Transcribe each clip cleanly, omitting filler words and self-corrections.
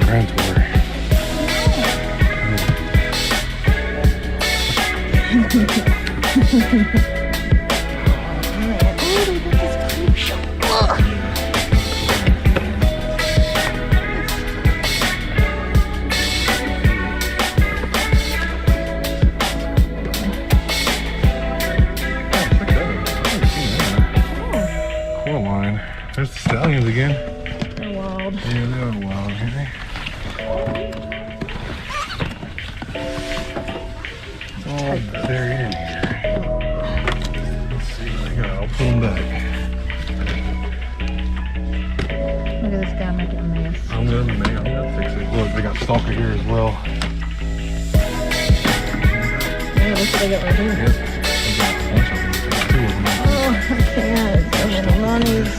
Grand Tour. There's the stallions again. They're wild. Yeah, they are wild, aren't they? Oh, they're in here. Let's see what they got. I'll pull them back. Look at this guy making a mess. I'm gonna fix it. Look, they got stalker here as well. Yeah, look what they got right here. Yep. They got a bunch of them. Two of them. Oh, I can't. So many monies.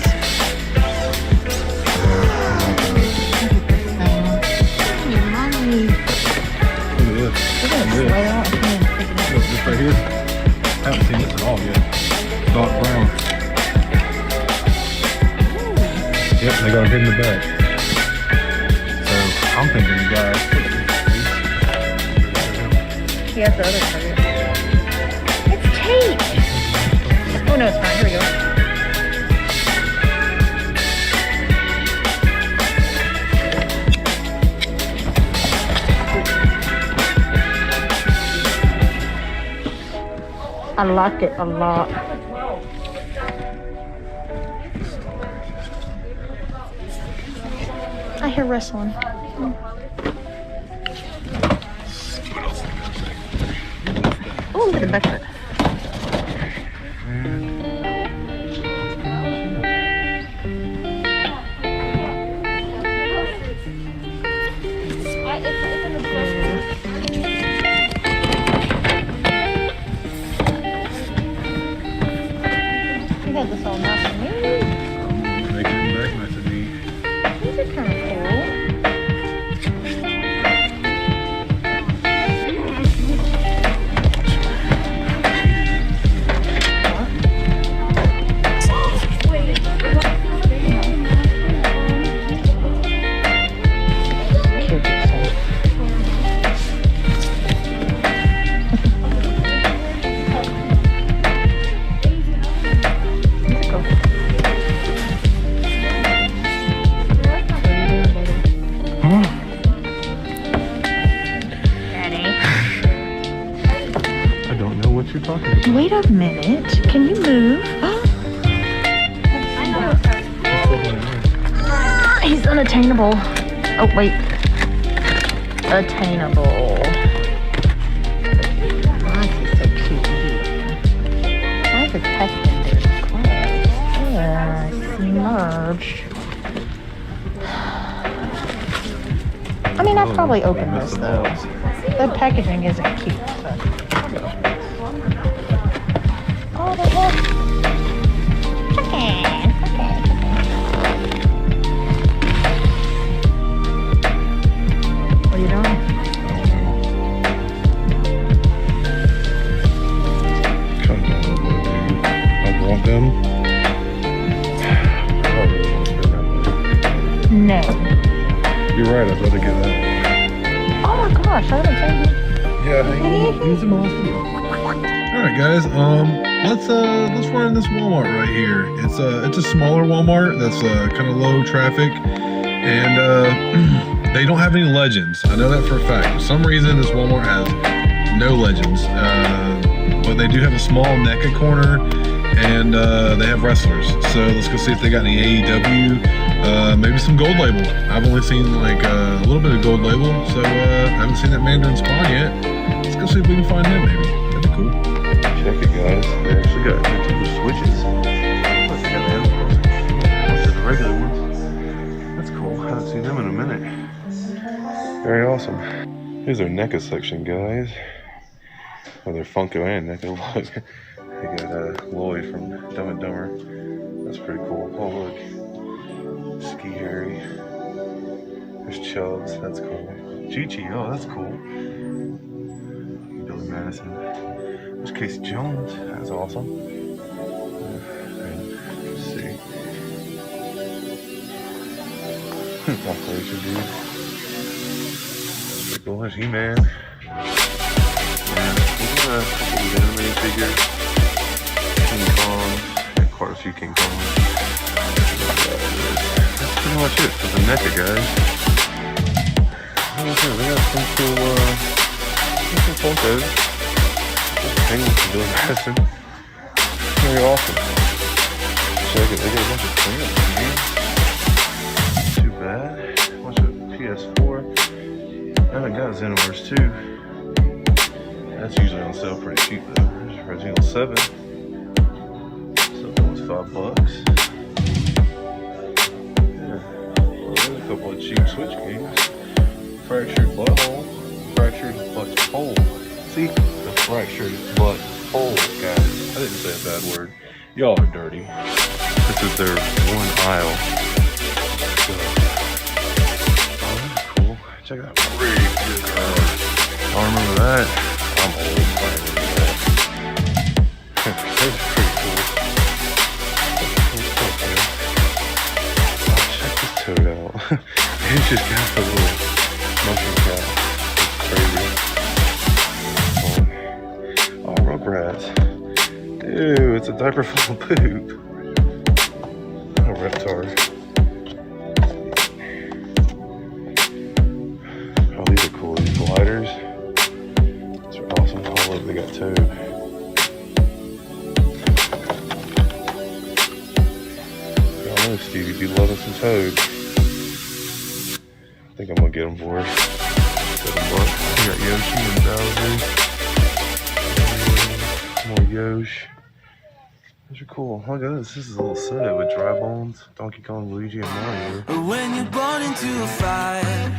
Look at this right here. Haven't seen this at all yet. Dark brown. Yep, they got them hidden in the back. So I'm thinking the guy. He has the other target. It's tape! Oh no, it's not. Here we go. I like it a lot. I hear wrestling. Oh, look at the back of it. You got this all nice and neat. Make it back nice and neat. These are kind of cool. You're talking about. Wait a minute. Can you move? He's unattainable. Oh, wait. Attainable. Oh, he's so cute. Why is it testing this clothes? Yeah, submerged. I mean, I'd probably open this, though. The packaging isn't cute, but... Oh, the heck? Chicken. What are you doing? I want them. No. You're right, I'd rather get that Oh my gosh, I haven't seen him. one. Yeah, he's awesome. Alright guys, let's run in this Walmart right here. It's a smaller Walmart that's kind of low traffic, and they don't have any legends. I know that for a fact. For some reason, this Walmart has no legends, but they do have a small NECA corner, and they have wrestlers. So let's go see if they got any AEW, maybe some Gold Label. I've only seen like a little bit of Gold Label, so I haven't seen that Mandarin Spawn yet. Let's go see if we can find him maybe. That'd be cool. Check it, guys. They actually got Nintendo Switches. Look, they got the Animals. Those are the regular ones. That's cool. I haven't seen them in a minute. Very awesome. Here's our NECA section, guys. Oh, they're Funko and NECA. Look. They got Lloyd from Dumb and Dumber. That's pretty cool. Oh, look. Ski Harry. There's Chubbs. That's cool. Chi-Chi. Oh, that's cool. Billy Madison. There's Casey Jones. That's awesome. Let's see. Operation dude. Gosh, He-Man. We got a couple of anime figures. King Kong. And quite a few King Kong. That's pretty much it for the NECA, guys. Like I said, they got some cool Funkos. Penguins from Billy Madison. Very awesome. Check it, they got a bunch of clearance, man. Too bad. A bunch of PS4. I haven't got Xenoverse 2. That's usually on sale pretty cheap though. There's Resident Evil 7. So that was $5. Yeah. Well, there's a couple of cheap Switch games. Fractured Butthole. Fractured Butthole. See? The Fractured Butthole, guys. I didn't say a bad word. Y'all are dirty. This is their one aisle. So, oh, that's cool. Check out that. Really good card. I remember that. I'm old. I remember that. That's pretty cool. That's cool stuff, man. Oh, check this toad out. He's just got the little mushroom cap. It's crazy. Oh, Rugrats. Dude, it's a diaper full of poop. Oh, Reptar. Oh, these are cool. These gliders. These are awesome. Oh, look, they got Toad. I know, Steve, you'd be loving some Toad. I think I'm gonna get them for $7. We got Yoshi and Bowser. More Yosh. Those are cool. Look at this. This is a little set with Dry Bones, Donkey Kong, Luigi, and Mario. When you're born into a fire,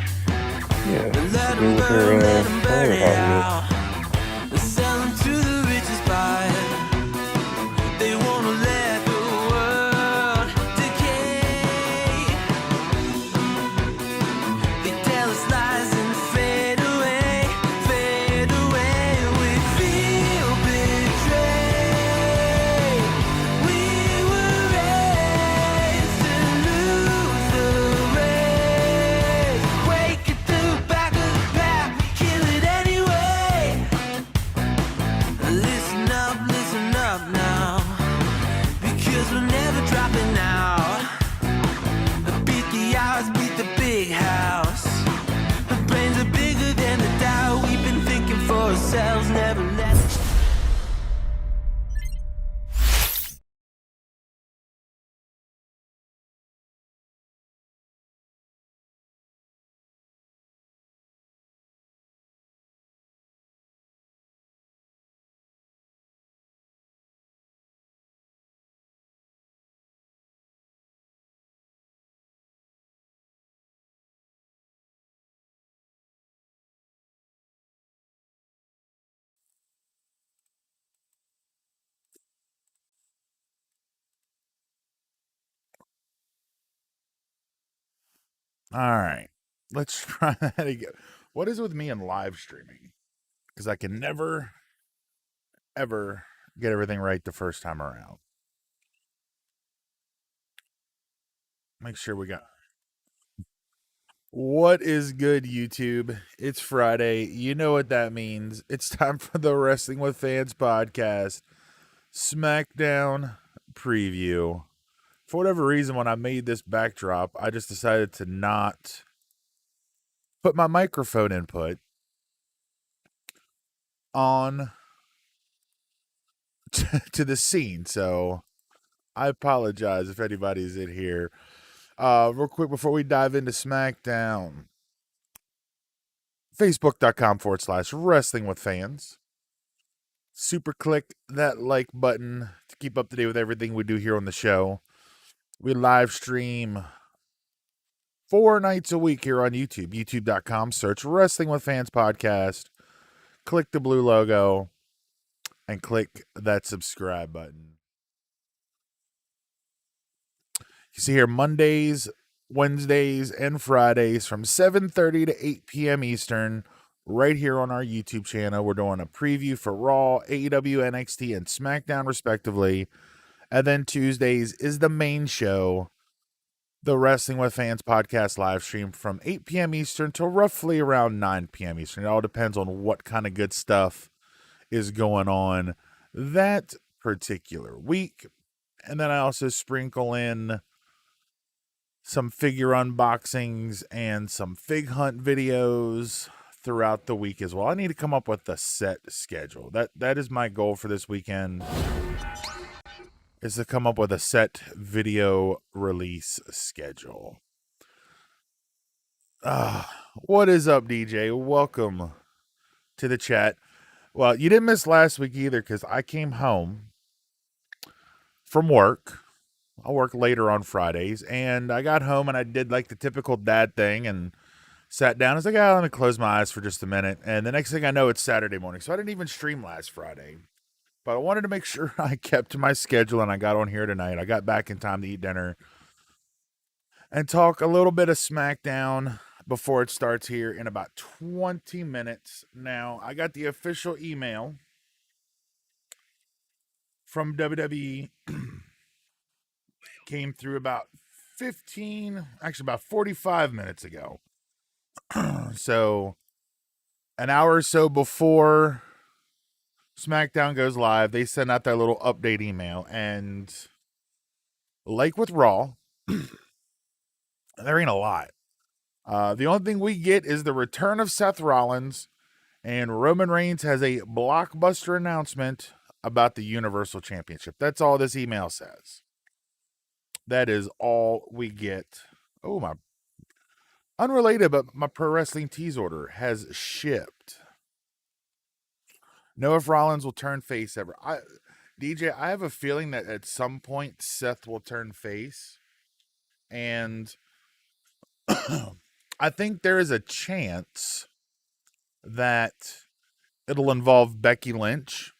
Yeah. let Go them with burn, her, let them burn it Hot out. Sell them to the richest buyer. They wanna let the world decay. They tell us lies and fade away, fade away. We feel betrayed. We were raised to lose the race. Wake at the back of the pack, kill it anyway. Listen up now, because we're never dropping out. Beat the odds, beat the big house. The brains are bigger than the doubt. We've been thinking for ourselves, never let it. All right. Let's try that again. What is with me and live streaming? Because I can never, ever get everything right the first time around. Make sure we got. What is good, YouTube? It's Friday. You know what that means. It's time for the Wrestling with Fans podcast, Smackdown Preview. For whatever reason, when I made this backdrop, I just decided to not put my microphone input on to the scene. So I apologize if anybody's in here. Real quick before we dive into SmackDown, Facebook.com/wrestling with fans. Super click that like button to keep up to date with everything we do here on the show. We live stream 4 nights a week here on YouTube. YouTube.com, search Wrestling with Fans podcast. Click the blue logo and click that subscribe button. You see here Mondays, Wednesdays, and Fridays from 7:30 to 8 p.m. Eastern, right here on our YouTube channel. We're doing a preview for Raw, AEW, NXT, and SmackDown, respectively. And then Tuesdays is the main show the Wrestling with Fans podcast live stream from 8 p.m. Eastern till roughly around 9 p.m. Eastern. It all depends on what kind of good stuff is going on that particular week. And then I also sprinkle in some figure unboxings and some fig hunt videos throughout the week as well. I need to come up with a set schedule. That is my goal for this weekend, is to come up with a set video release schedule. What is up, DJ? Welcome to the chat. Well, you didn't miss last week either, because I came home from work. I work later on Fridays, and I got home and I did like the typical dad thing and sat down. I was like, let me close my eyes for just a minute. And the next thing I know, it's Saturday morning. So I didn't even stream last Friday. But I wanted to make sure I kept to my schedule, and I got on here tonight. I got back in time to eat dinner and talk a little bit of Smackdown before it starts here in about 20 minutes. Now, I got the official email from WWE. Came through about 45 minutes ago. So an hour or so before SmackDown goes live, they send out their little update email. And like with Raw, there ain't a lot. The only thing we get is the return of Seth Rollins, and Roman Reigns has a blockbuster announcement about the Universal Championship. That's all this email says. That is all we get. Oh, my. Unrelated, but my pro wrestling tease order has shipped. Know if Rollins will turn face ever. DJ, I have a feeling that at some point Seth will turn face. And I think there is a chance that it'll involve Becky Lynch.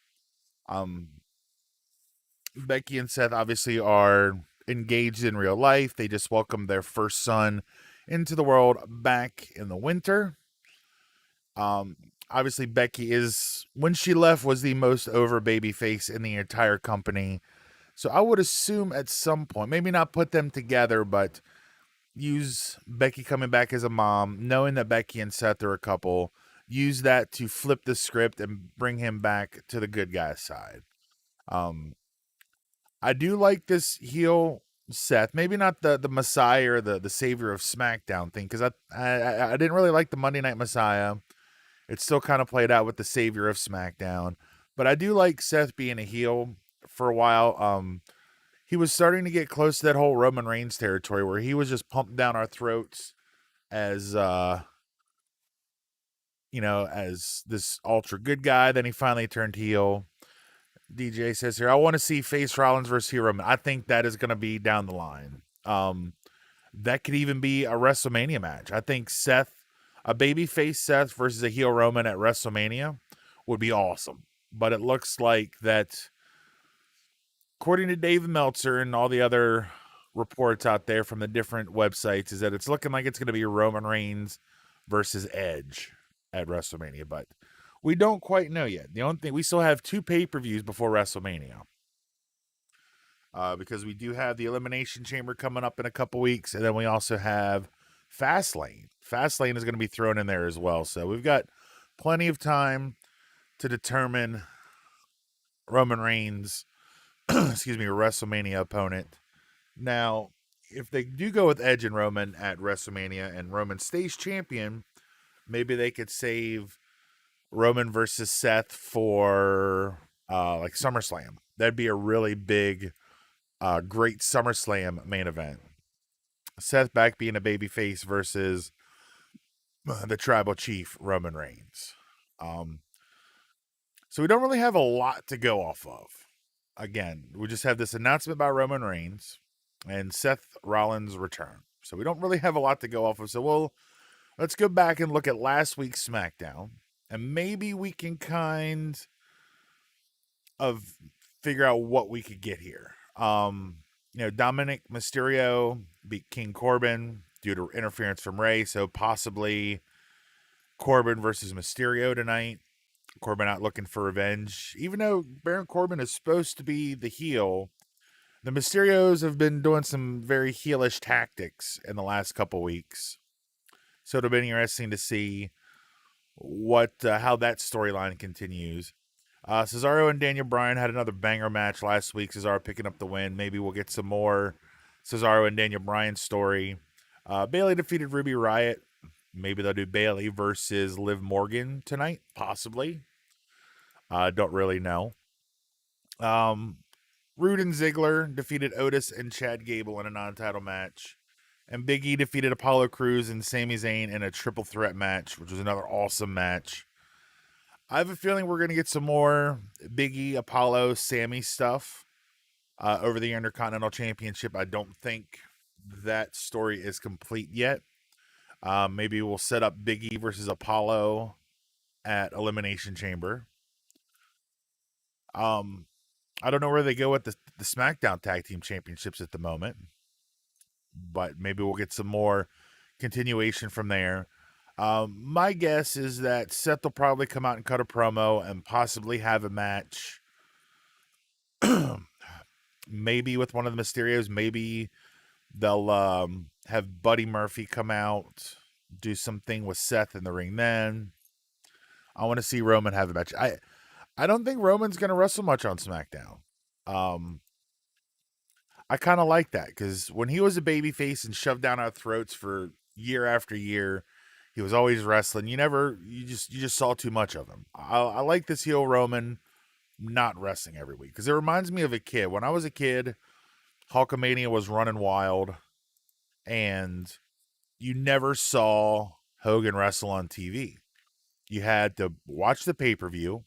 Becky and Seth obviously are engaged in real life. They just welcomed their first son into the world back in the winter. Obviously Becky when she left, was the most over baby face in the entire company. So I would assume at some point, maybe not put them together, but use Becky coming back as a mom, knowing that Becky and Seth are a couple, use that to flip the script and bring him back to the good guy side. I do like this heel Seth, maybe not the Messiah or the savior of SmackDown thing, because I didn't really like the Monday Night Messiah. It's still kind of played out with the savior of SmackDown, but I do like Seth being a heel for a while. He was starting to get close to that whole Roman Reigns territory where he was just pumped down our throats as as this ultra good guy. Then he finally turned heel. DJ says here, I want to see face Rollins versus heel Roman. I think that is going to be down the line. That could even be a WrestleMania match. I think a babyface Seth versus a heel Roman at WrestleMania would be awesome. But it looks like that, according to Dave Meltzer and all the other reports out there from the different websites, is that it's looking like it's going to be Roman Reigns versus Edge at WrestleMania. But we don't quite know yet. The only thing, we still have 2 pay-per-views before WrestleMania. Because we do have the Elimination Chamber coming up in a couple weeks, and then we also have Fastlane. Fastlane is going to be thrown in there as well. So we've got plenty of time to determine Roman Reigns, WrestleMania opponent. Now, if they do go with Edge and Roman at WrestleMania and Roman stays champion, maybe they could save Roman versus Seth for like SummerSlam. That'd be a really big, great SummerSlam main event. Seth back being a babyface versus the tribal chief Roman Reigns. So we don't really have a lot to go off of. Again, we just have this announcement by Roman Reigns and Seth Rollins' return. So we don't really have a lot to go off of. So let's go back and look at last week's SmackDown, and maybe we can kind of figure out what we could get here. Dominic Mysterio beat King Corbin due to interference from Rey, so possibly Corbin versus Mysterio tonight. Corbin out looking for revenge. Even though Baron Corbin is supposed to be the heel, The Mysterios have been doing some very heelish tactics in the last couple weeks, so it'll be interesting to see what how that storyline continues. Cesaro and Daniel Bryan had another banger match last week. Cesaro picking up the win. Maybe we'll get some more Cesaro and Daniel Bryan story. Bailey defeated Ruby Riott. Maybe they'll do Bailey versus Liv Morgan tonight, possibly. Don't really know. Rude and Ziggler defeated Otis and Chad Gable in a non-title match. And Big E defeated Apollo Crews and Sami Zayn in a triple threat match, which was another awesome match. I have a feeling we're going to get some more Big E, Apollo, Sammy stuff over the Intercontinental Championship. I don't think that story is complete yet. Maybe we'll set up Big E versus Apollo at Elimination Chamber. I don't know where they go with the SmackDown Tag Team Championships at the moment, but maybe we'll get some more continuation from there. My guess is that Seth will probably come out and cut a promo and possibly have a match. Maybe with one of the Mysterios. Maybe they'll have Buddy Murphy come out, do something with Seth in the ring then. I want to see Roman have a match. I don't think Roman's going to wrestle much on SmackDown. I kind of like that because when he was a babyface and shoved down our throats for year after year, he was always wrestling. You just saw too much of him. I like this heel Roman not wrestling every week because it reminds me of a kid. When I was a kid, Hulkamania was running wild, and you never saw Hogan wrestle on TV. You had to watch the pay-per-view.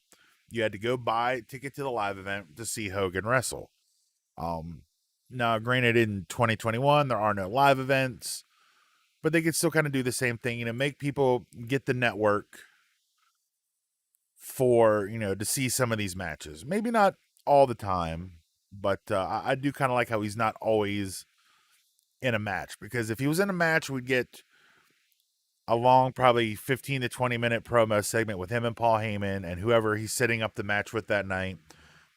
You had to go buy a ticket to the live event to see Hogan wrestle. Now, granted, in 2021, there are no live events, but they could still kind of do the same thing, make people get the network for, to see some of these matches. Maybe not all the time, but I do kind of like how he's not always in a match, because if he was in a match, we'd get a long, probably 15 to 20 minute promo segment with him and Paul Heyman and whoever he's setting up the match with that night,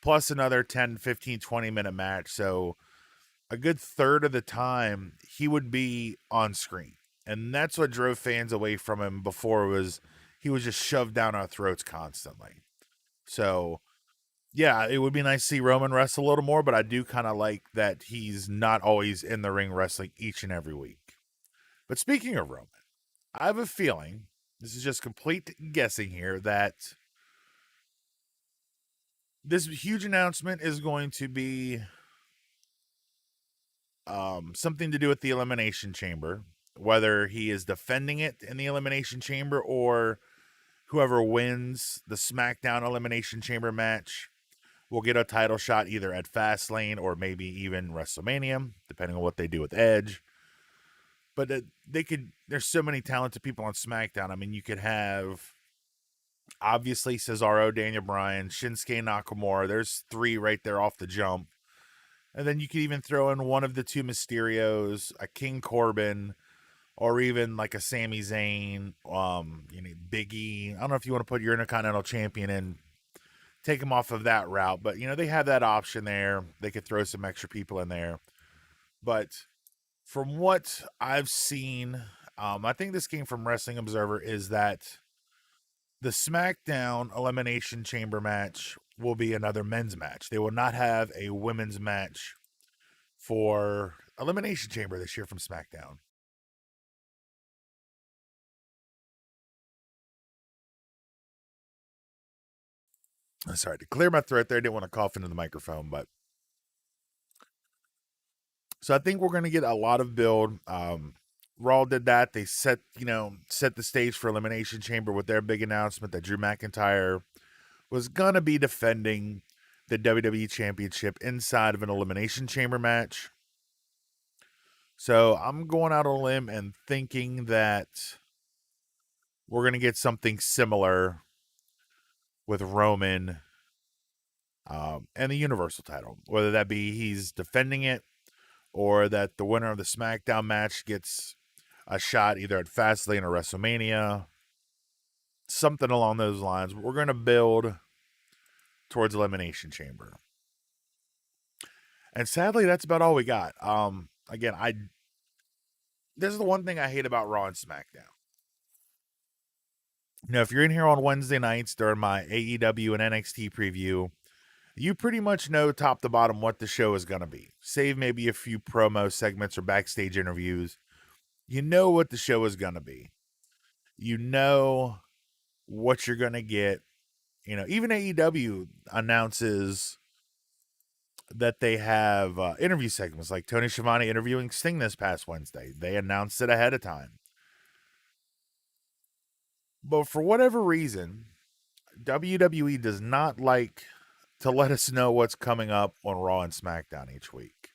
plus another 10, 15, 20 minute match. So a good third of the time he would be on screen. And that's what drove fans away from him before, was he was just shoved down our throats constantly. So yeah, it would be nice to see Roman wrestle a little more, but I do kind of like that he's not always in the ring wrestling each and every week. But speaking of Roman, I have a feeling, this is just complete guessing here, that this huge announcement is going to be something to do with the Elimination Chamber, whether he is defending it in the Elimination Chamber or whoever wins the SmackDown Elimination Chamber match will get a title shot either at Fastlane or maybe even WrestleMania, depending on what they do with Edge. But there's so many talented people on SmackDown. I mean, you could have, obviously, Cesaro, Daniel Bryan, Shinsuke Nakamura. There's 3 right there off the jump. And then you could even throw in one of the 2 Mysterios, a King Corbin, or even like a Sami Zayn, Big E. I don't know if you want to put your Intercontinental Champion in, take him off of that route. But, they have that option there. They could throw some extra people in there. But from what I've seen, I think this came from Wrestling Observer, is that the SmackDown Elimination Chamber match will be another men's match. They will not have a women's match for Elimination Chamber this year from SmackDown. Sorry, to clear my throat there, I didn't want to cough into the microphone, but so I think we're going to get a lot of build. Raw did that. They set the stage for Elimination Chamber with their big announcement that Drew McIntyre was going to be defending the WWE Championship inside of an Elimination Chamber match. So I'm going out on a limb and thinking that we're going to get something similar with Roman and the Universal title, whether that be he's defending it or that the winner of the SmackDown match gets a shot either at Fastlane or WrestleMania, something along those lines. We're going to build towards Elimination Chamber. And sadly, that's about all we got. Again, this is the one thing I hate about Raw and SmackDown. Now, if you're in here on Wednesday nights during my AEW and NXT preview, you pretty much know top to bottom what the show is going to be, save maybe a few promo segments or backstage interviews. You know what the show is going to be. You know what you're going to get. You know, even AEW announces that they have interview segments, like Tony Schiavone interviewing Sting this past Wednesday. They announced it ahead of time. But for whatever reason, WWE does not like to let us know what's coming up on Raw and SmackDown each week.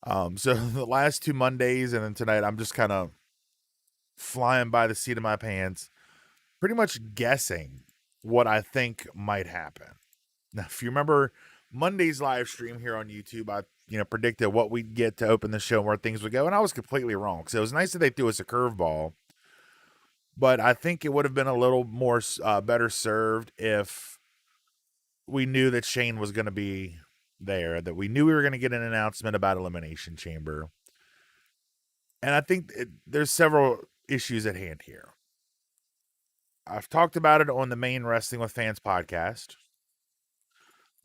So the last 2 Mondays and then tonight, I'm just kind of flying by the seat of my pants, pretty much guessing what I think might happen. Now, if you remember Monday's live stream here on YouTube, I predicted what we'd get to open the show and where things would go, and I was completely wrong. Because it was nice that they threw us a curveball, but I think it would have been a little more better served if we knew that Shane was going to be there, that we knew we were going to get an announcement about Elimination Chamber. And I think there's several issues at hand here. I've talked about it on the main Wrestling with Fans podcast.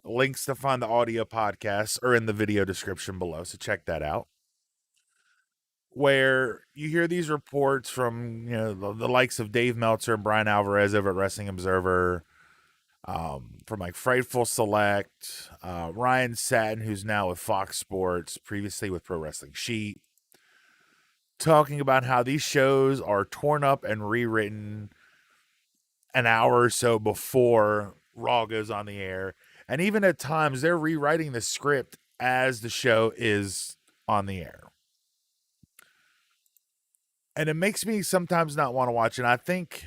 Links to find the audio podcasts are in the video description below, so check that out. Where you hear these reports from the likes of Dave Meltzer and Brian Alvarez over at Wrestling Observer, from like Frightful Select, Ryan Satin, who's now with Fox Sports, previously with Pro Wrestling Sheet, talking about how these shows are torn up and rewritten an hour or so before Raw goes on the air. And even at times, they're rewriting the script as the show is on the air. And it makes me sometimes not want to watch. And I think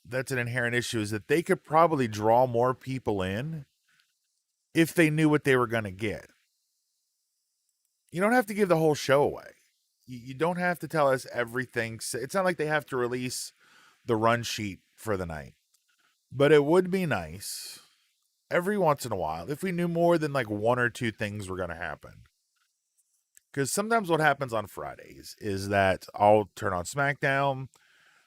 that's an inherent issue, is that they could probably draw more people in if they knew what they were going to get. You don't have to give the whole show away. You don't have to tell us everything. It's not like they have to release the run sheet for the night. But it would be nice every once in a while if we knew more than like 1 or 2 things were going to happen. Because sometimes what happens on Fridays is that I'll turn on SmackDown,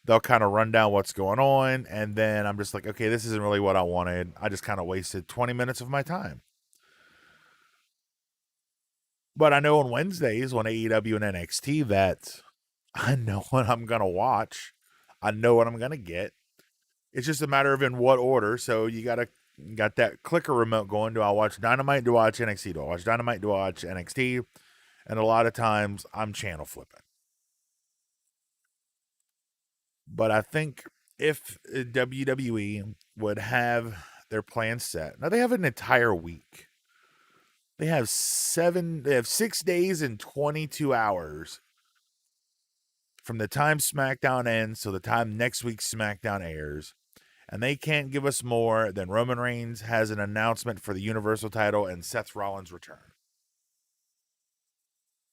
they'll kind of run down what's going on, and then I'm just like, okay, this isn't really what I wanted. I just kind of wasted 20 minutes of my time. But I know on Wednesdays on AEW and NXT that I know what I'm going to watch. I know what I'm going to get. It's just a matter of in what order. So you got that clicker remote going. Do I watch Dynamite? Do I watch NXT? Do I watch Dynamite? Do I watch NXT? And a lot of times I'm channel flipping. But I think if WWE would have their plan set. Now they have an entire week. They have 6 days and 22 hours from the time SmackDown ends to the time next week's SmackDown airs. And they can't give us more than Roman Reigns has an announcement for the Universal title and Seth Rollins' return.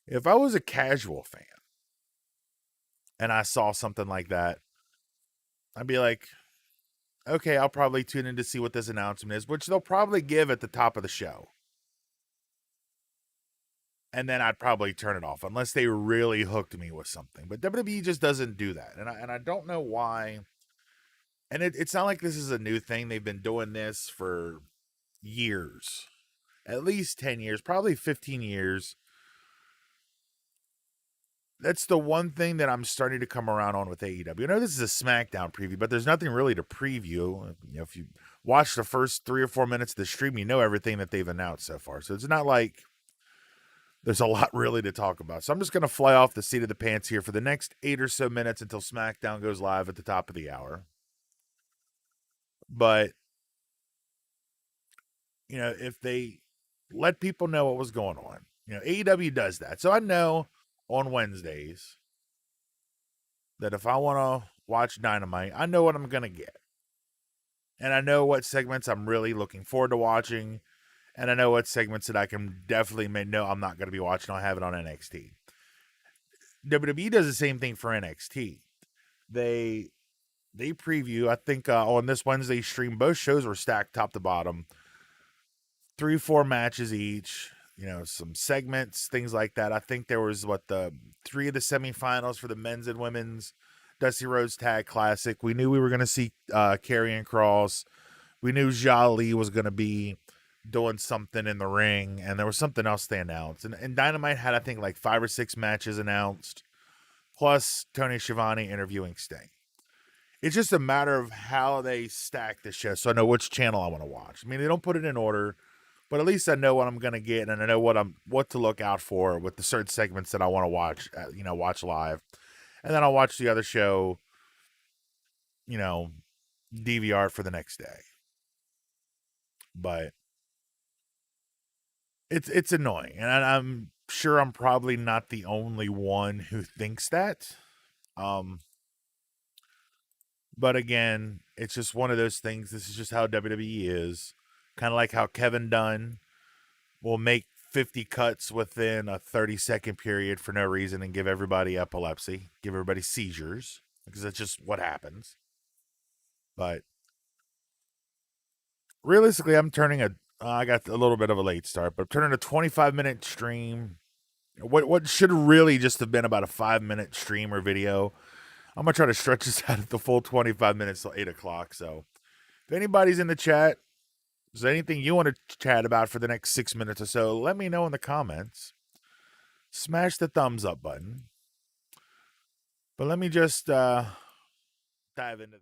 If I was a casual fan and I saw something like that, I'd be like, okay, I'll probably tune in to see what this announcement is, which they'll probably give at the top of the show. And then I'd probably turn it off unless they really hooked me with something. But WWE just doesn't do that. And I don't know why. And it's not like this is a new thing. They've been doing this for years. At least 10 years, probably 15 years. That's the one thing that I'm starting to come around on with AEW. I know this is a SmackDown preview, but there's nothing really to preview. If you watch the first 3 or 4 minutes of the stream, you know everything that they've announced so far. So it's not like there's a lot really to talk about. So I'm just going to fly off the seat of the pants here for the next 8 or so minutes until SmackDown goes live at the top of the hour. But, if they let people know what was going on, AEW does that. So I know on Wednesdays that if I want to watch Dynamite, I know what I'm going to get. And I know what segments I'm really looking forward to watching. And I know what segments that I can definitely know I'm not going to be watching. I'll have it on NXT. WWE does the same thing for NXT. They preview, I think on this Wednesday stream, both shows were stacked top to bottom. 3-4 matches each. some segments, things like that. I think there was the 3 of the semifinals for the men's and women's Dusty Rhodes Tag Classic. We knew we were going to see Karrion Kross. We knew Xia Li was going to be doing something in the ring, and there was something else they announced. And Dynamite had, I think, like 5 or 6 matches announced, plus Tony Schiavone interviewing Sting. It's just a matter of how they stack the show, so I know which channel I want to watch. I mean, they don't put it in order, but at least I know what I'm going to get, and I know what to look out for with the certain segments that I want to watch, watch live. And then I'll watch the other show, DVR for the next day. But it's annoying, and I'm sure I'm probably not the only one who thinks that. But again, it's just one of those things. This is just how WWE is. Kind of like how Kevin Dunn will make 50 cuts within a 30-second period for no reason and give everybody epilepsy, give everybody seizures, because that's just what happens. But realistically, I got a little bit of a late start, but I'm turning a 25-minute stream. What should really just have been about a 5-minute stream or video. I'm going to try to stretch this out at the full 25 minutes till 8 o'clock. So if anybody's in the chat, is there anything you want to chat about for the next 6 minutes or so, let me know in the comments. Smash the thumbs up button. But let me just dive into this.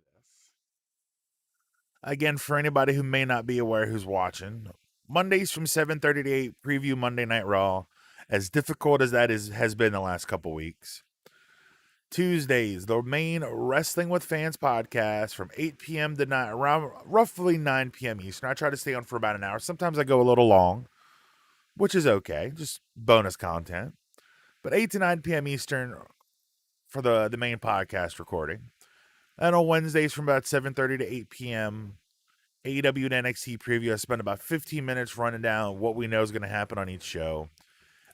Again, for anybody who may not be aware who's watching, Mondays from 7:30 to 8, preview Monday Night Raw. As difficult as that has been the last couple weeks. Tuesdays, the main Wrestling with Fans podcast from 8 p.m. to around roughly 9 p.m. Eastern. I try to stay on for about an hour. Sometimes I go a little long, which is okay. Just bonus content. But 8 to 9 p.m. Eastern for the main podcast recording. And on Wednesdays from about 7:30 to 8 p.m., AEW and NXT preview. I spend about 15 minutes running down what we know is going to happen on each show.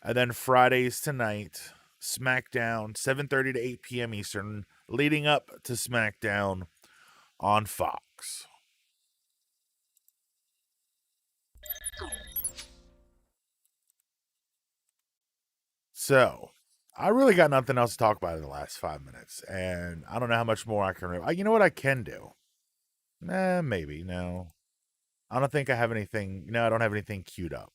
And then Fridays tonight, Smackdown, 7:30 to 8 p.m. Eastern, leading up to Smackdown on Fox. So, I really got nothing else to talk about in the last 5 minutes, and I don't know how much more I can. You know what I can do? Maybe. No. I don't think I have anything. No, I don't have anything queued up.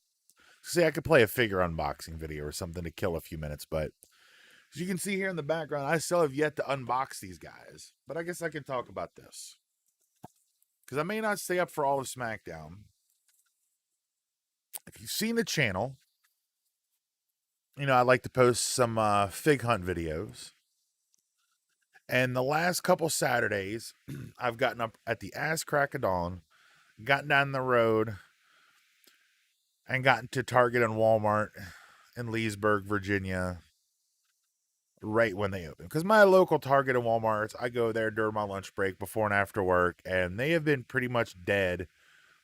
See, I could play a figure unboxing video or something to kill a few minutes, but as you can see here in the background, I still have yet to unbox these guys. But I guess I can talk about this, because I may not stay up for all of SmackDown. If you've seen the channel, I like to post some fig hunt videos. And the last couple Saturdays, I've gotten up at the ass crack of dawn, gotten down the road, and gotten to Target and Walmart in Leesburg, Virginia, right when they open. Because my local Target and Walmarts, I go there during my lunch break, before and after work, and they have been pretty much dead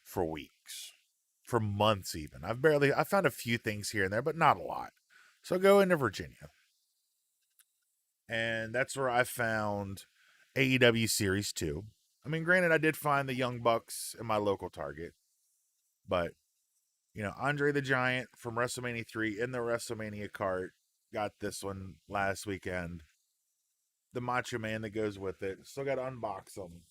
for weeks, for months even. I found a few things here and there, but not a lot. So I go into Virginia. And that's where I found AEW Series 2. I mean, granted, I did find the Young Bucks in my local Target, but Andre the Giant from WrestleMania 3 in the WrestleMania cart. Got this one last weekend. The Macho Man that goes with it. Still got to unbox them.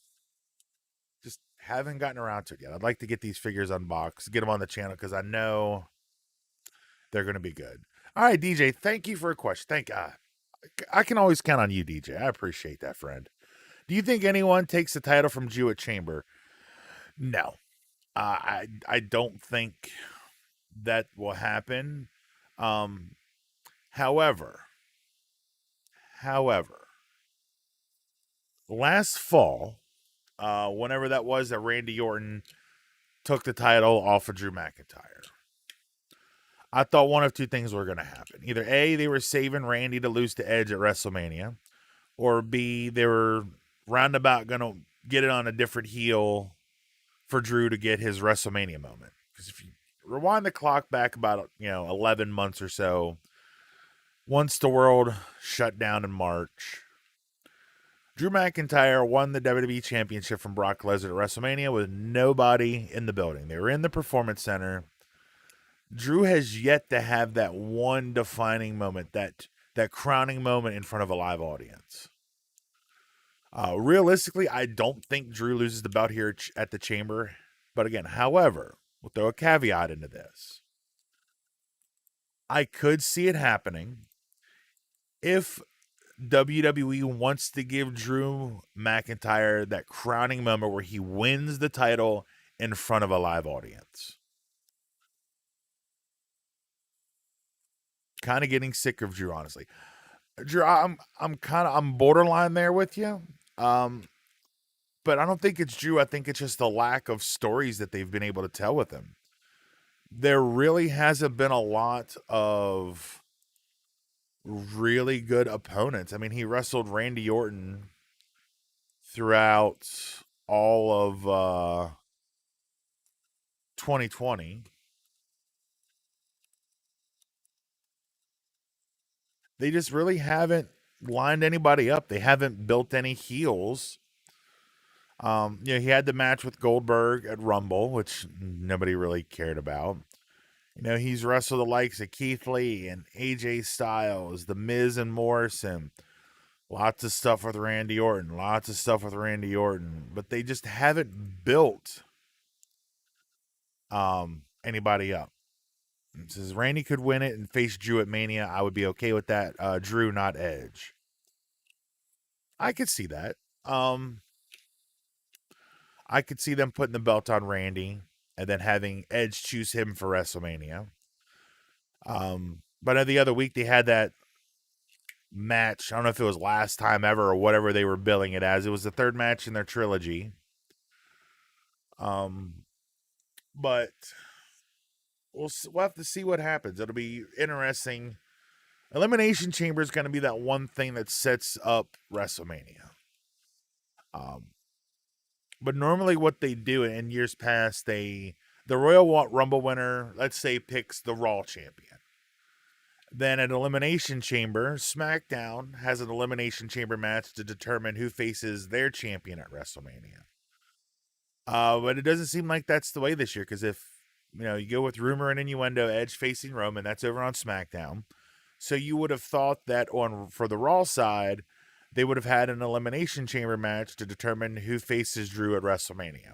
Just haven't gotten around to it yet. I'd like to get these figures unboxed, get them on the channel, because I know they're going to be good. All right, DJ, thank you for a question. Thank God. I can always count on you, DJ. I appreciate that, friend. Do you think anyone takes the title from Jewett Chamber? No. I don't think that will happen. However, last fall, whenever that was that Randy Orton took the title off of Drew McIntyre, I thought one of two things were going to happen. Either A, they were saving Randy to lose to Edge at WrestleMania, or B, they were roundabout going to get it on a different heel for Drew to get his WrestleMania moment. Because if you rewind the clock back about 11 months or so, once the world shut down in March, Drew McIntyre won the WWE Championship from Brock Lesnar at WrestleMania with nobody in the building. They were in the Performance Center. Drew has yet to have that one defining moment, that crowning moment in front of a live audience. Realistically, I don't think Drew loses the belt here at the Chamber. But again, however, we'll throw a caveat into this. I could see it happening if WWE wants to give Drew McIntyre that crowning moment where he wins the title in front of a live audience. Kind of getting sick of Drew, honestly. Drew, I'm borderline there with you. But I don't think it's Drew. I think it's just the lack of stories that they've been able to tell with him. There really hasn't been a lot of really good opponents. I mean, he wrestled Randy Orton throughout all of 2020. They just really haven't lined anybody up. They haven't built any heels. He had the match with Goldberg at Rumble, which nobody really cared about. He's wrestled the likes of Keith Lee and AJ Styles, The Miz and Morrison. Lots of stuff with Randy Orton. But they just haven't built anybody up. It says Randy could win it and face Drew at Mania. I would be okay with that. Drew, not Edge. I could see that. I could see them putting the belt on Randy and then having Edge choose him for WrestleMania. But the other week they had that match. I don't know if it was last time ever or whatever they were billing it as. It was the third match in their trilogy. But we'll have to see what happens. It'll be interesting. Elimination Chamber is going to be that one thing that sets up WrestleMania. But normally what they do in years past, the Royal Rumble winner, let's say, picks the Raw champion. Then at Elimination Chamber, SmackDown has an Elimination Chamber match to determine who faces their champion at WrestleMania. But it doesn't seem like that's the way this year, because if you go with rumor and innuendo, Edge facing Roman, that's over on SmackDown. So you would have thought that for the Raw side, they would have had an Elimination Chamber match to determine who faces Drew at WrestleMania.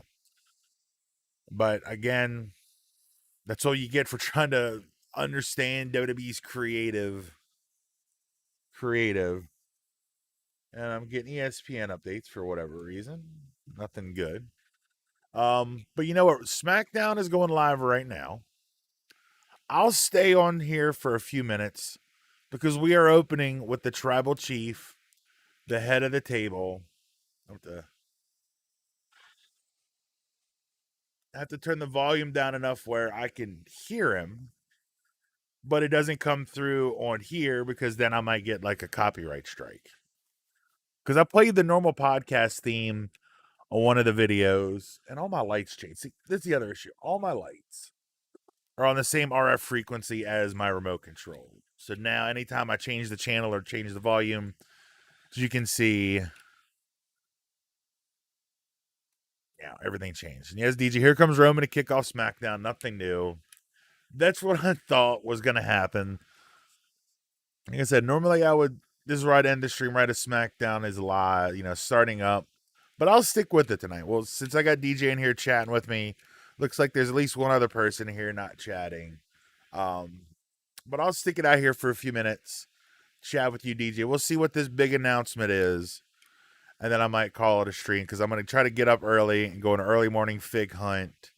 But again, that's all you get for trying to understand WWE's creative. And I'm getting ESPN updates for whatever reason. Nothing good. But you know what? SmackDown is going live right now. I'll stay on here for a few minutes because we are opening with the Tribal Chief, the head of the table. I have to turn the volume down enough where I can hear him, but it doesn't come through on here because then I might get like a copyright strike. Because I played the normal podcast theme on one of the videos, and all my lights change. See, that's the other issue. All my lights are on the same RF frequency as my remote control. So now anytime I change the channel or change the volume, as you can see, everything changed. And yes, DJ, here comes Roman to kick off SmackDown. Nothing new. That's what I thought was going to happen. Like I said, normally this is where I'd end the stream right as SmackDown is live, starting up. But I'll stick with it tonight. Well, since I got DJ in here chatting with me, looks like there's at least one other person here not chatting. But I'll stick it out here for a few minutes, chat with you, DJ. We'll see what this big announcement is. And then I might call it a stream because I'm going to try to get up early and go on an early morning fig hunt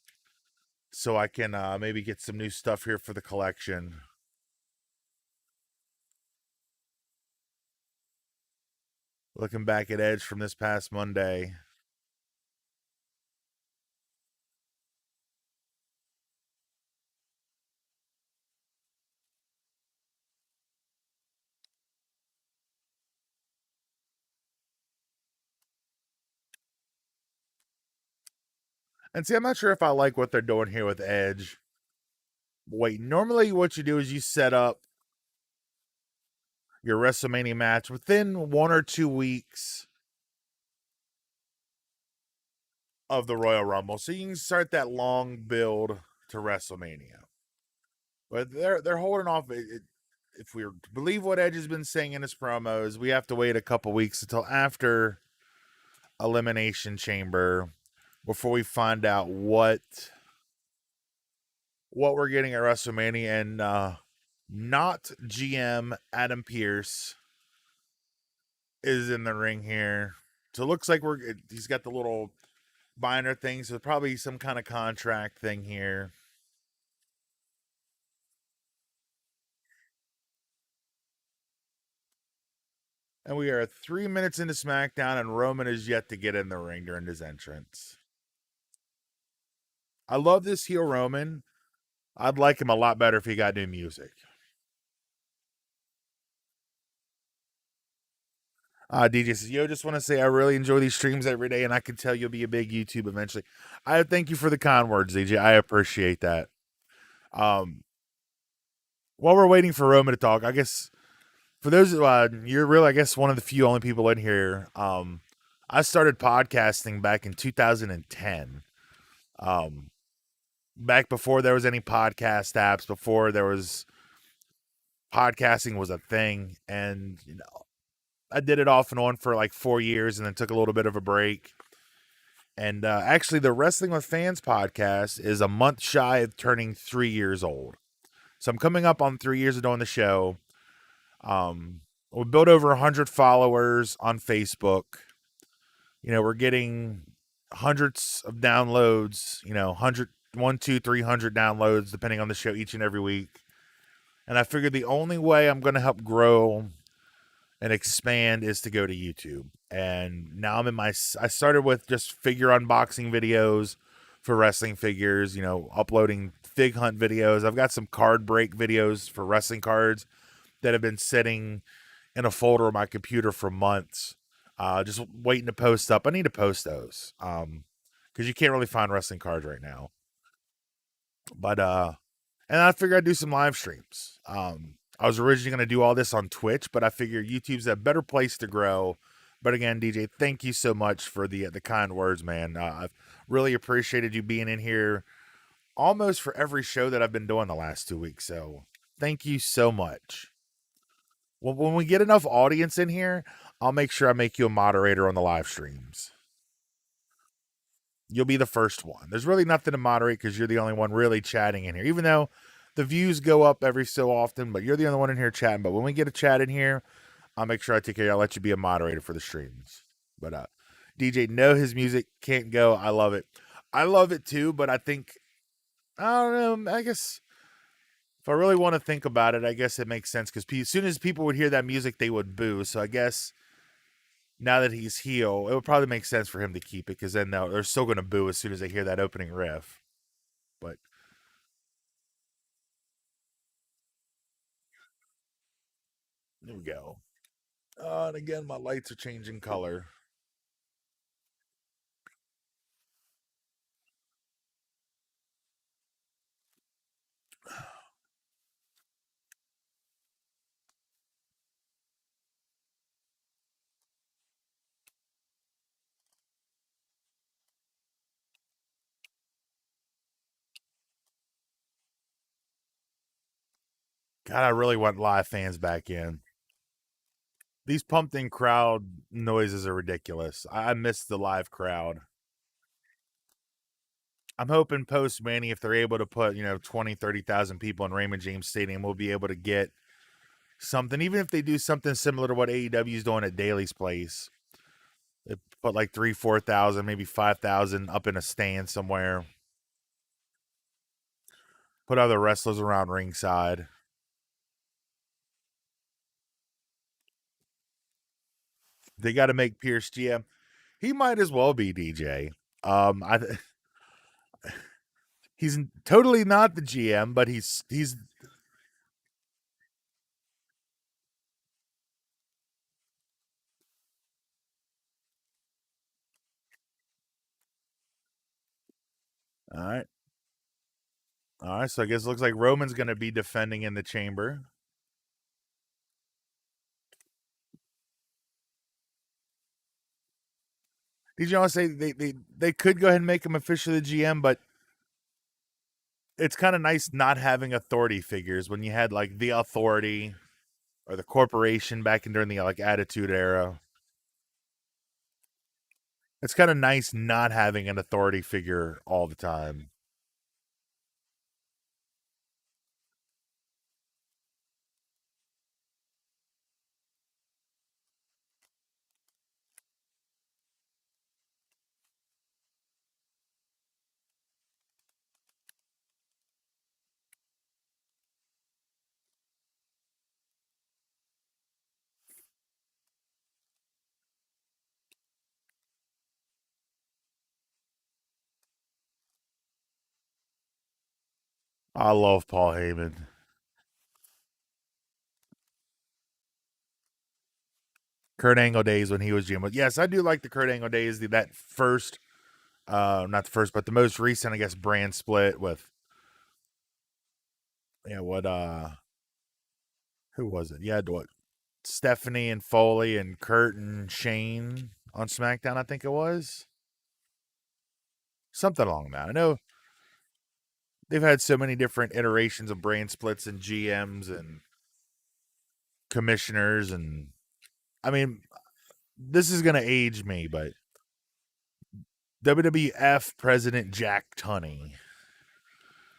so I can maybe get some new stuff here for the collection. Looking back at Edge from this past Monday. And see, I'm not sure if I like what they're doing here with Edge. Wait, normally what you do is you set up your WrestleMania match within 1 or 2 weeks of the Royal Rumble. So you can start that long build to WrestleMania. But they're holding off. If we believe what Edge has been saying in his promos, we have to wait a couple weeks until after Elimination Chamber before we find out what we're getting at WrestleMania. And not GM Adam Pearce is in the ring here. So it looks like he's got the little binder thing, so probably some kind of contract thing here. And we are 3 minutes into SmackDown, and Roman is yet to get in the ring during his entrance. I love this heel Roman. I'd like him a lot better if he got new music. DJ says, yo, just want to say I really enjoy these streams every day, and I can tell you'll be a big YouTube eventually. I thank you for the kind words, DJ. I appreciate that. While we're waiting for Roman to talk, I guess for those, you're really, I guess, one of the few only people in here. I started podcasting back in 2010. Back before there was any podcast apps, before there was podcasting was a thing, and I did it off and on for like 4 years, and then took a little bit of a break. And actually, the Wrestling with Fans podcast is a month shy of turning 3 years old. So I'm coming up on 3 years of doing the show. We built over 100 followers on Facebook. We're getting hundreds of downloads, 300 downloads, depending on the show each and every week. And I figured the only way I'm going to help grow and expand is to go to YouTube. And now I started with just figure unboxing videos for wrestling figures, uploading fig hunt videos. I've got some card break videos for wrestling cards that have been sitting in a folder on my computer for months. Just waiting to post up. I need to post those. Because you can't really find wrestling cards right now. But and I figured I'd do some live streams. I was originally going to do all this on Twitch, but I figure YouTube's a better place to grow. But again, DJ, thank you so much for the kind words, man. I've really appreciated you being in here almost for every show that I've been doing the last 2 weeks. So thank you so much. Well, when we get enough audience in here, I'll make sure I make you a moderator on the live streams. You'll be the first one. There's really nothing to moderate because you're the only one really chatting in here, even though the views go up every so often, but you're the only one in here chatting. But when we get a chat in here, I'll make sure I take care of you. I'll let you be a moderator for the streams. But DJ, no, his music can't go. I love it. I love it too, but I don't know, I guess if I really want to think about it, I guess it makes sense because as soon as people would hear that music, they would boo. So I guess now that he's heel, it would probably make sense for him to keep it because then they're still going to boo as soon as they hear that opening riff. But there we go. And again, my lights are changing color. God, I really want live fans back in. These pumped in crowd noises are ridiculous. I miss the live crowd. I'm hoping post Mania, if they're able to put, 20, 30,000 people in Raymond James Stadium, we'll be able to get something, even if they do something similar to what AEW is doing at Daly's Place. They put like 3,000, 4,000, maybe 5,000 up in a stand somewhere. Put other wrestlers around ringside. They got to make Pierce GM. He might as well be DJ. He's totally not the GM, but he's all right. All right, so I guess it looks like Roman's going to be defending in the chamber. Did you want to say they could go ahead and make him officially the GM, but it's kind of nice not having authority figures when you had like the Authority or the Corporation back in during the like Attitude Era. It's kind of nice not having an authority figure all the time. I love Paul Heyman. Kurt Angle days when he was GM. Yes, I do like the Kurt Angle days. That first, not the first, but the most recent, I guess, brand split with, who was it? Yeah, what? Stephanie and Foley and Kurt and Shane on SmackDown, I think it was. Something along that. I know they've had so many different iterations of brand splits and GMs and commissioners, and I mean, this is gonna age me, but WWF President Jack Tunney.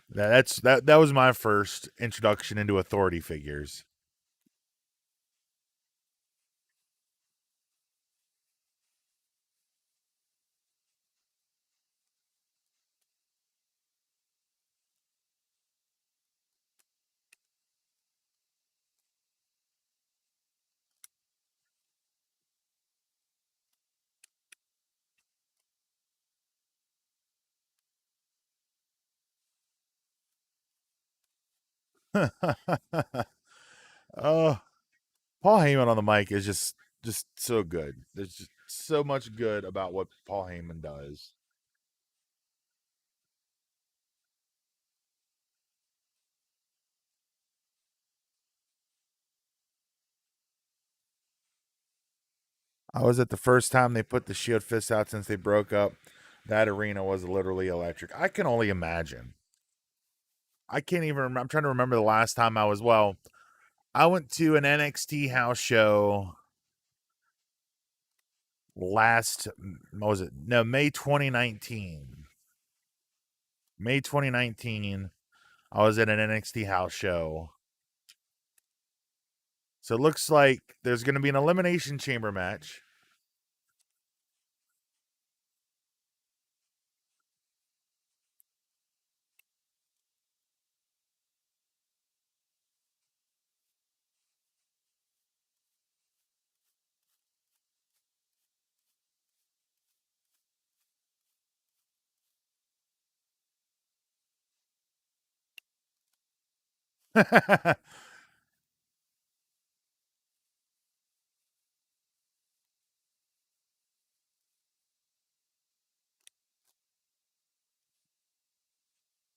That was my first introduction into authority figures. Oh, Paul Heyman on the mic is just so good. There's just so much good about what Paul Heyman does. I was at the first time they put the Shield Fist out since they broke up. That arena was literally electric. I can only imagine. I can't even remember. I'm trying to remember the last time I was. Well, I went to an NXT house show last, what was it? No, May 2019. May 2019. I was at an NXT house show. So it looks like there's going to be an Elimination Chamber match.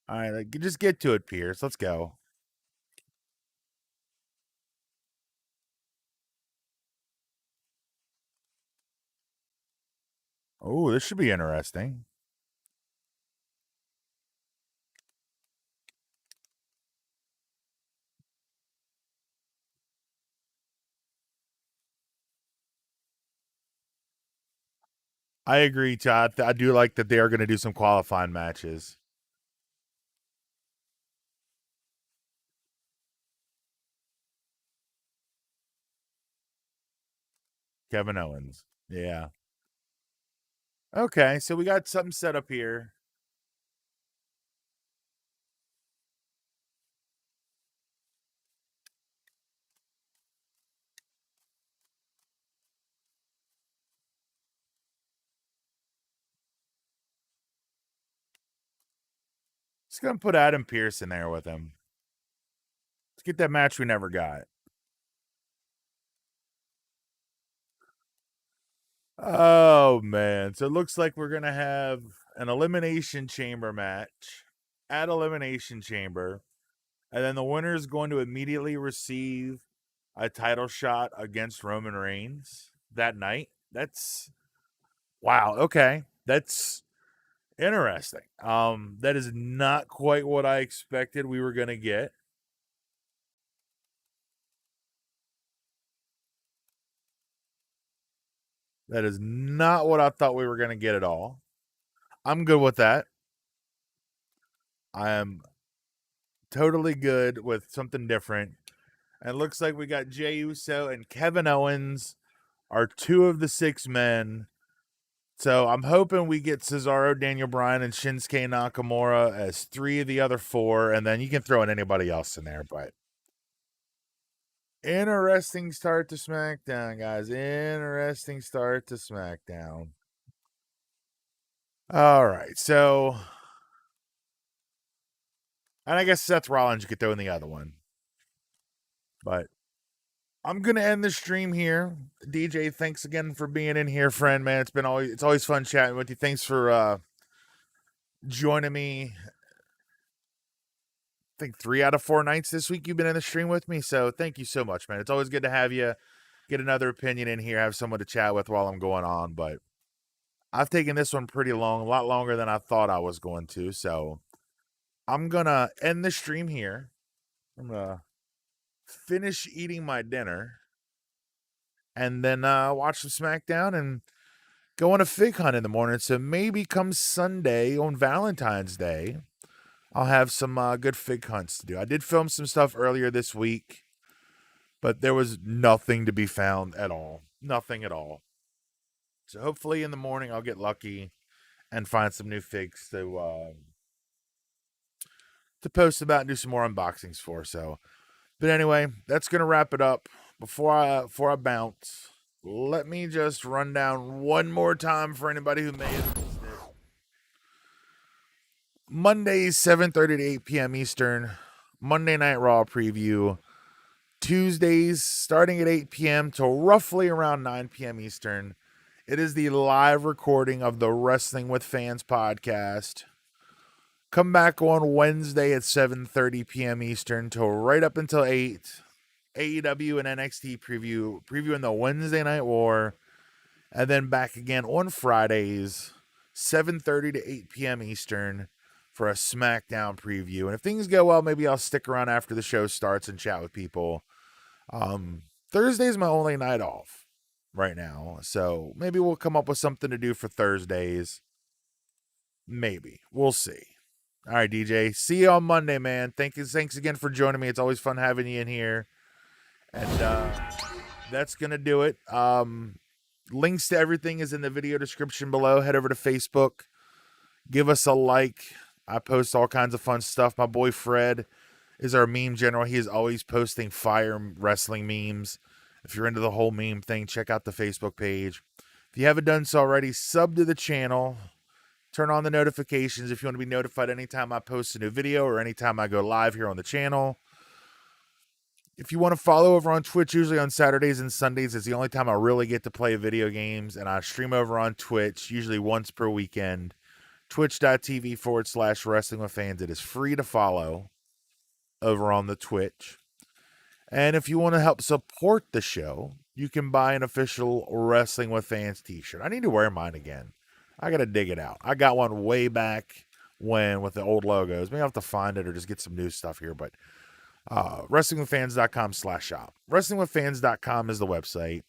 All right, just get to it, Pierce. Let's go. Oh, this should be interesting. I agree, Todd. I do like that they are going to do some qualifying matches. Kevin Owens. Yeah. Okay, so we got something set up here. Just going to put Adam Pearce in there with him. Let's get that match we never got. Oh, man. So it looks like we're going to have an Elimination Chamber match at Elimination Chamber. And then the winner is going to immediately receive a title shot against Roman Reigns that night. That's wow. Okay. That's Interesting. That is not quite what I expected we were going to get. That is not what I thought we were going to get at all. I'm good with that. I am totally good with something different. And it looks like we got Jey Uso and Kevin Owens are 2 of the 6 men. So I'm hoping we get Cesaro, Daniel Bryan, and Shinsuke Nakamura as 3 of the other 4. And then you can throw in anybody else in there. But interesting start to SmackDown, guys. Interesting start to SmackDown. All right. So, and I guess Seth Rollins you could throw in the other one. But I'm gonna end the stream here. DJ, thanks again for being in here, friend. Man, it's always fun chatting with you. Thanks for joining me. I think 3 out of 4 nights this week you've been in the stream with me. So thank you so much, man. It's always good to have you get another opinion in here, have someone to chat with while I'm going on. But I've taken this one pretty long, a lot longer than I thought I was going to. So I'm gonna end the stream here. I'm gonna finish eating my dinner and then watch some SmackDown and go on a fig hunt in the morning. So maybe come Sunday on Valentine's Day, I'll have some good fig hunts to do. I did film some stuff earlier this week, but there was nothing to be found at all. Nothing at all. So hopefully in the morning I'll get lucky and find some new figs to post about and do some more unboxings for. So, but anyway, that's gonna wrap it up. Before I bounce, let me just run down one more time for anybody who may have missed it. Mondays, 7:30 to 8 p.m. Eastern. Monday Night Raw preview. Tuesdays, starting at 8 p.m. till roughly around 9 p.m. Eastern. It is the live recording of the Wrestling with Fans podcast. Come back on Wednesday at 7:30 p.m. Eastern till right up until 8. AEW and NXT previewing the Wednesday Night War, and then back again on Fridays, 7:30 to 8 p.m. Eastern for a SmackDown preview. And if things go well, maybe I'll stick around after the show starts and chat with people. Thursday's my only night off right now, so maybe we'll come up with something to do for Thursdays. Maybe. We'll see. All right, DJ. See you on Monday, man. Thanks again for joining me. It's always fun having you in here. And that's going to do it. Links to everything is in the video description below. Head over to Facebook. Give us a like. I post all kinds of fun stuff. My boy Fred is our meme general. He is always posting fire wrestling memes. If you're into the whole meme thing, check out the Facebook page. If you haven't done so already, sub to the channel. Turn on the notifications if you want to be notified anytime I post a new video or anytime I go live here on the channel. If you want to follow over on Twitch, usually on Saturdays and Sundays is the only time I really get to play video games, and I stream over on Twitch, usually once per weekend. Twitch.tv/Wrestling with Fans. It is free to follow over on the Twitch. And if you want to help support the show, you can buy an official Wrestling with Fans t-shirt. I need to wear mine again. I got to dig it out. I got one way back when with the old logos. Maybe I'll have to find it or just get some new stuff here, but WrestlingWithFans.com/shop. WrestlingWithFans.com is the website.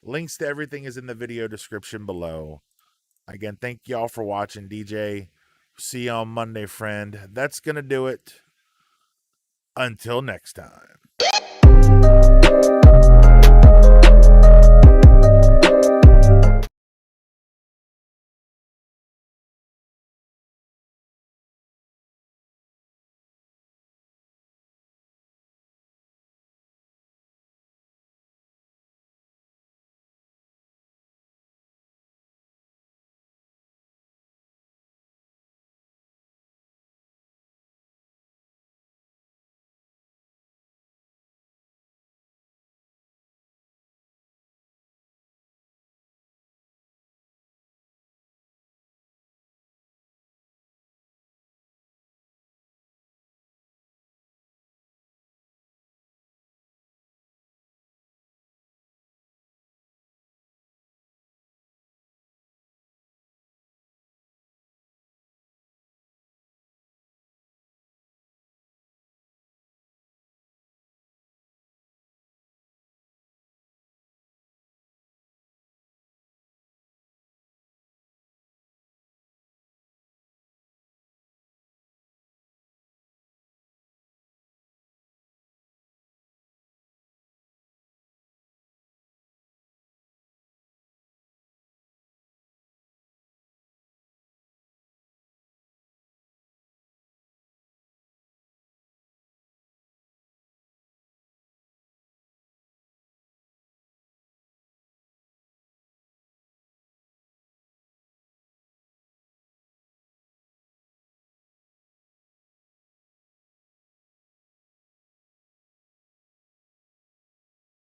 Links to everything is in the video description below. Again, thank y'all for watching, DJ. See you on Monday, friend. That's going to do it. Until next time.